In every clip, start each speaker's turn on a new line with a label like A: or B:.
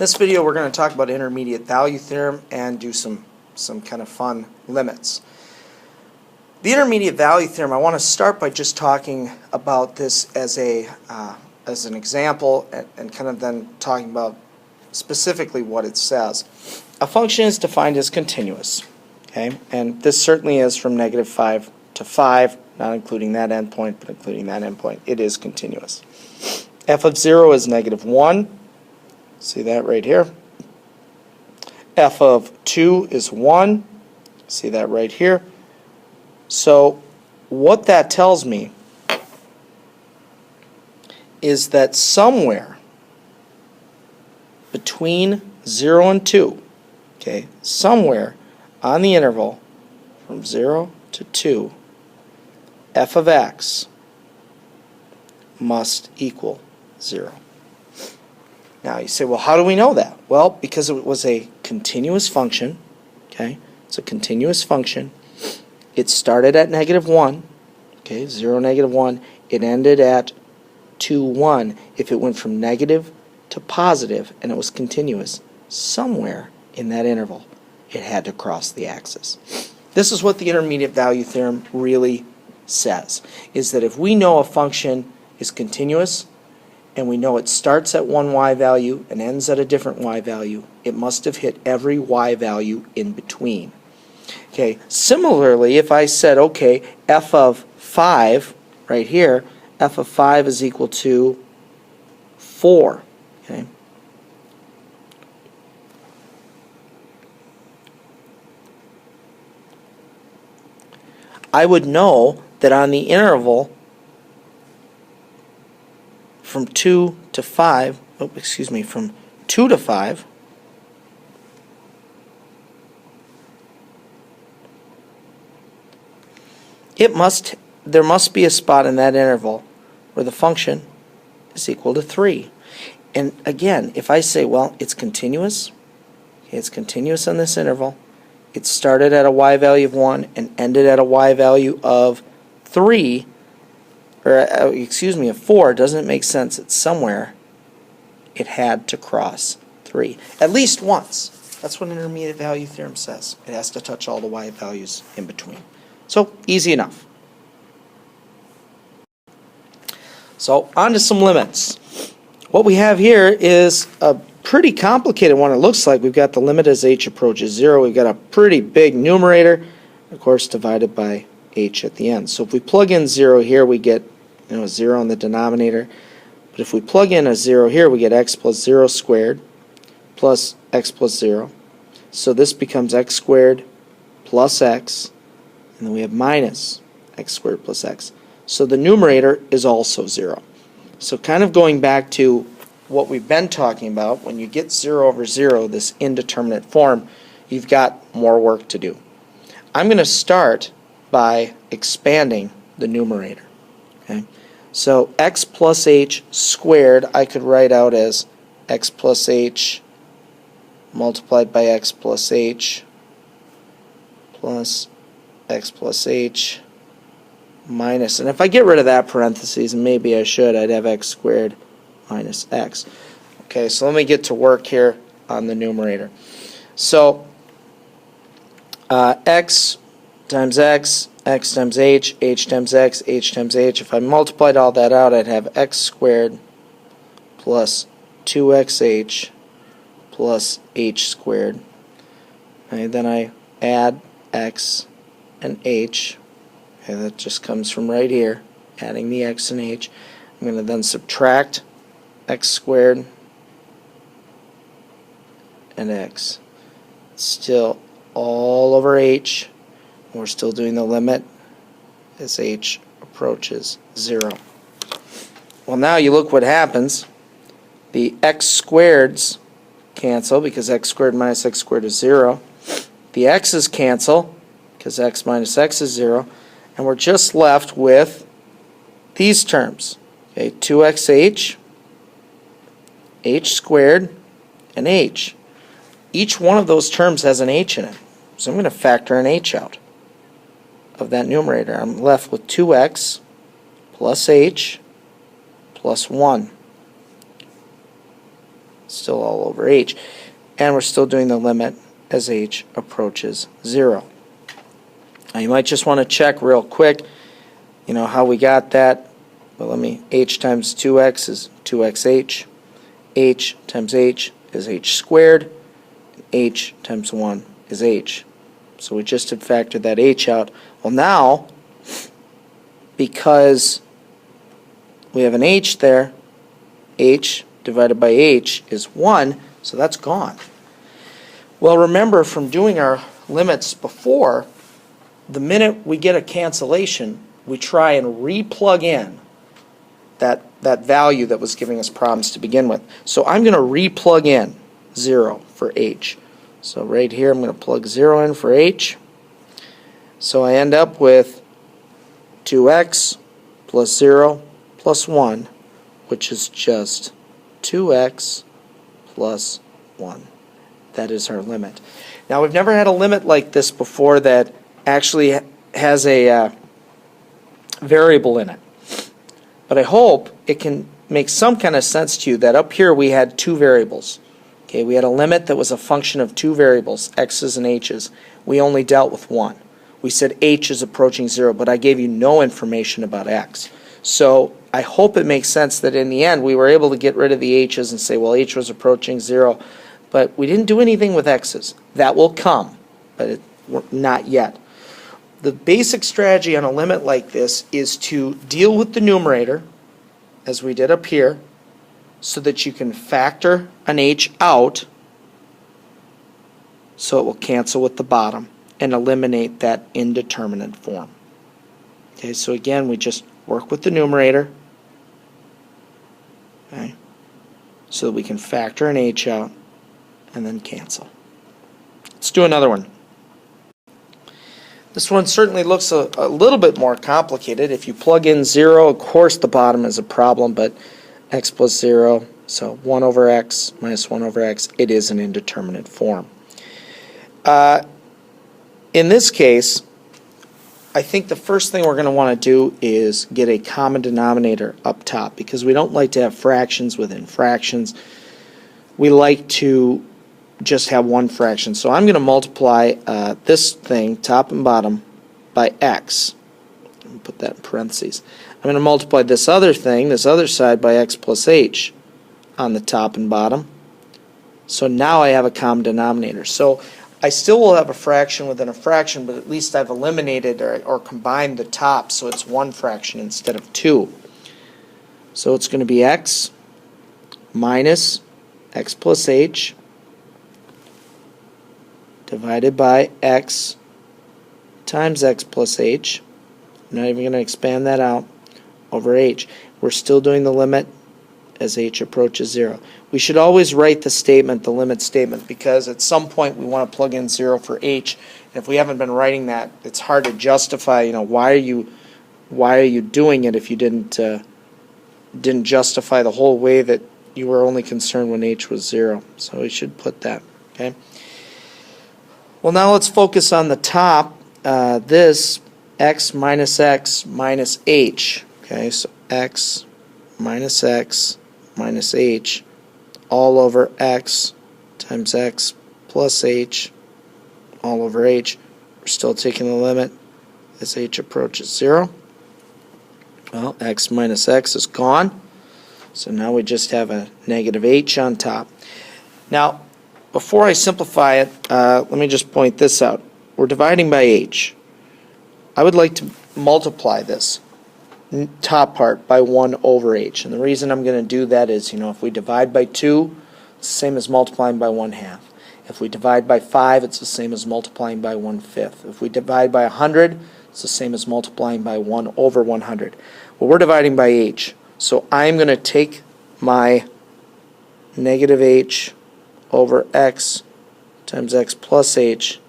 A: this video we're going to talk about intermediate value theorem and do some kind of fun limits. The intermediate value theorem, I want to start by just talking about this as an example and kind of then talking about specifically what it says. A function is defined as continuous, okay? And this certainly is from -5 to 5, not including that endpoint, but including that endpoint. It is continuous. F of 0 is -1. See that right here. F of 2 is 1. See that right here. So what that tells me is that somewhere between 0 and 2, okay, somewhere on the interval from 0 to 2, f of x must equal 0. Now you say, well, how do we know that? Well, because it was a continuous function, okay? It's a continuous function. It started at -1, okay, 0, -1. It ended at 2, 1. If it went from negative to positive and it was continuous, somewhere in that interval it had to cross the axis. This is what the intermediate value theorem really says, is that if we know a function is continuous and we know it starts at one y value and ends at a different y value, it must have hit every y value in between. Okay. Similarly, if I said, okay, f of 5 right here, f of 5 is equal to 4. Okay. I would know that on the interval from 2 to 5, from 2 to 5, there must be a spot in that interval where the function is equal to 3. And again, if I say, well, it's continuous, okay, it's continuous on this interval, it started at a y value of 1 and ended at a y value of 3, or of 4, doesn't make sense. It's somewhere it had to cross 3. At least once. That's what an intermediate value theorem says. It has to touch all the y values in between. So, easy enough. So, on to some limits. What we have here is a pretty complicated one, it looks like. We've got the limit as h approaches 0. We've got a pretty big numerator, of course, divided by h at the end. So if we plug in 0 here, we get 0 in the denominator. But if we plug in a 0 here, we get x plus 0 squared plus x plus 0. So this becomes x squared plus x, and then we have minus x squared plus x. So the numerator is also 0. So kind of going back to what we've been talking about, when you get 0 over 0, this indeterminate form, you've got more work to do. I'm going to start by expanding the numerator. Okay? So x plus h squared I could write out as x plus h multiplied by x plus h plus x plus h minus, and if I get rid of that parentheses, and maybe I should, I'd have x squared minus x. Okay, so let me get to work here on the numerator. So x times x times h times x, h times h. If I multiplied all that out, I'd have x squared plus 2xh plus h squared. Okay, then I add x and h. Okay, that just comes from right here, adding the x and h. I'm going to then subtract x squared and x. Still all over h. We're still doing the limit as h approaches 0. Well, now you look what happens. The x squareds cancel because x squared minus x squared is 0. The x's cancel because x minus x is 0. And we're just left with these terms. Okay, 2xh, h squared, and h. Each one of those terms has an h in it. So I'm going to factor an h out of that numerator. I'm left with 2x plus h plus 1. still all over h. And we're still doing the limit as h approaches 0. Now you might just want to check real quick, how we got that. Well, h times 2x is 2xh. H times h is h squared. H times 1 is h. So we just had factored that h out. Well, now, because we have an h there, h divided by h is 1, so that's gone. Well, remember from doing our limits before, the minute we get a cancellation, we try and re-plug in that value that was giving us problems to begin with. So I'm going to re-plug in 0 for h. So right here I'm going to plug 0 in for h. So I end up with 2x plus 0 plus 1, which is just 2x plus 1. That is our limit. Now we've never had a limit like this before that actually has a variable in it. But I hope it can make some kind of sense to you that up here we had two variables. Okay, we had a limit that was a function of two variables, x's and h's. We only dealt with one. We said h is approaching 0, but I gave you no information about x. So I hope it makes sense that in the end we were able to get rid of the h's and say, well, h was approaching 0, but we didn't do anything with x's. That will come, but not yet. The basic strategy on a limit like this is to deal with the numerator, as we did up here, so that you can factor an h out so it will cancel with the bottom and eliminate that indeterminate form. Okay, so again, we just work with the numerator, okay, so that we can factor an h out and then cancel. Let's do another one. This one certainly looks a little bit more complicated. If you plug in 0, of course the bottom is a problem, but x plus 0, so 1 over x minus 1 over x, it is an indeterminate form. In this case, I think the first thing we're going to want to do is get a common denominator up top, because we don't like to have fractions within fractions. We like to just have one fraction. So I'm going to multiply this thing, top and bottom, by x. Let me put that in parentheses. I'm going to multiply this other thing, this other side, by x plus h on the top and bottom. So now I have a common denominator. So I still will have a fraction within a fraction, but at least I've eliminated or combined the top, so it's one fraction instead of two. So it's going to be x minus x plus h divided by x times x plus h. I'm not even going to expand that out, over h. We're still doing the limit as h approaches 0. We should always write the statement, the limit statement, because at some point we want to plug in 0 for h. And if we haven't been writing that, it's hard to justify, why are you doing it if you didn't justify the whole way that you were only concerned when h was 0. So we should put that, okay? Well, now let's focus on the top, this x minus h. Okay, so x minus h all over x times x plus h all over h. We're still taking the limit as h approaches 0. Well, x minus x is gone, so now we just have a negative h on top. Now, before I simplify it, let me just point this out. We're dividing by h. I would like to multiply this top part by 1 over h. And the reason I'm going to do that is, if we divide by 2, it's the same as multiplying by 1/2. If we divide by 5, it's the same as multiplying by 1/5. If we divide by 100, it's the same as multiplying by 1 over 100. Well, we're dividing by h. So I'm going to take my negative h over x times x plus h,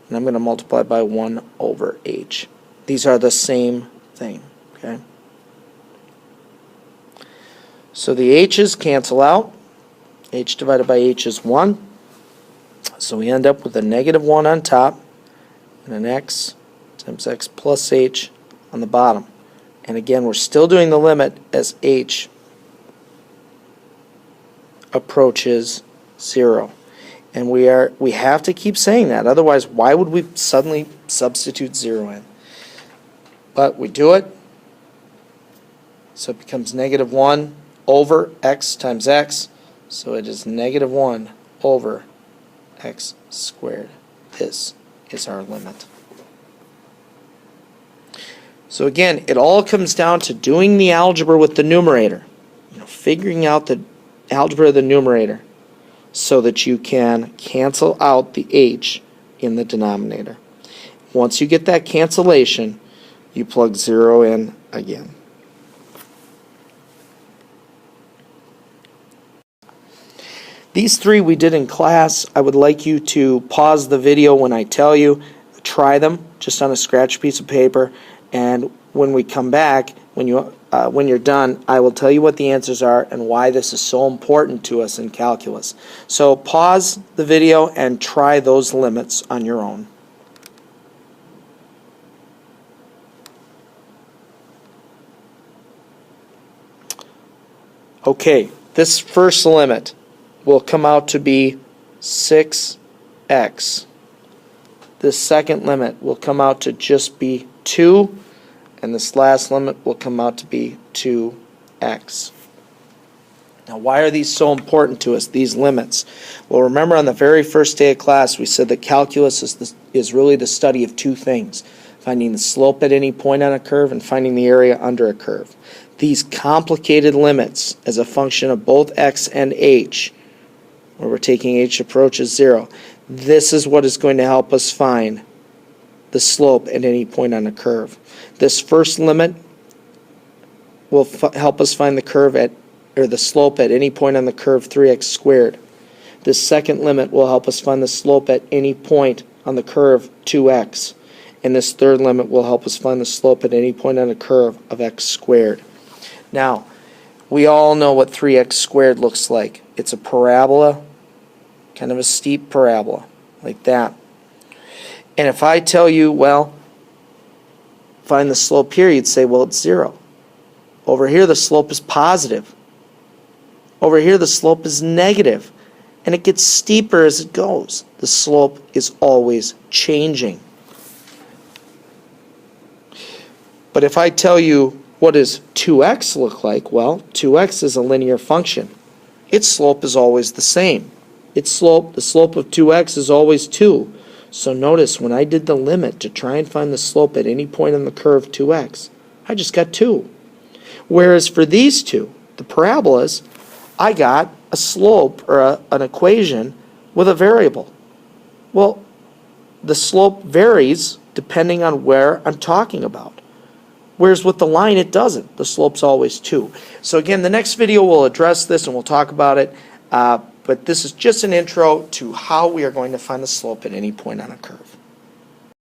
A: and I'm going to multiply by 1 over h. These are the same thing, okay? So the h's cancel out. H divided by h is 1. So we end up with a negative 1 on top and an x times x plus h on the bottom. And again, we're still doing the limit as h approaches 0. And we have to keep saying that. Otherwise, why would we suddenly substitute 0 in? But we do it. So it becomes negative 1 over x times x. So it is negative 1 over x squared. This is our limit. So again, it all comes down to doing the algebra with the numerator. Figuring out the algebra of the numerator so that you can cancel out the h in the denominator. Once you get that cancellation, you plug 0 in again. These three we did in class. I would like you to pause the video when I tell you. Try them just on a scratch piece of paper, and when we come back, when you're done, I will tell you what the answers are and why this is so important to us in calculus. So pause the video and try those limits on your own. Okay, this first limit will come out to be 6x. This second limit will come out to just be 2. And this last limit will come out to be 2x. Now, why are these so important to us, these limits? Well, remember on the very first day of class, we said that calculus is really the study of two things: finding the slope at any point on a curve and finding the area under a curve. These complicated limits as a function of both x and h, where we're taking h approaches 0, this is what is going to help us find the slope at any point on a curve. This first limit will help us find the curve or the slope at any point on the curve 3x squared. This second limit will help us find the slope at any point on the curve 2x. And this third limit will help us find the slope at any point on a curve of x squared. Now, we all know what 3x squared looks like. It's a parabola, kind of a steep parabola, like that. And if I tell you, well, find the slope here, you'd say, well, it's 0. Over here, the slope is positive. Over here, the slope is negative. And it gets steeper as it goes. The slope is always changing. But if I tell you, what does 2x look like? Well, 2x is a linear function. Its slope is always the same. The slope of 2x is always 2. So notice when I did the limit to try and find the slope at any point on the curve 2x, I just got 2. Whereas for these two, the parabolas, I got a slope or an equation with a variable. Well, the slope varies depending on where I'm talking about. Whereas with the line, it doesn't. The slope's always 2. So again, the next video will address this and we'll talk about it. But this is just an intro to how we are going to find the slope at any point on a curve.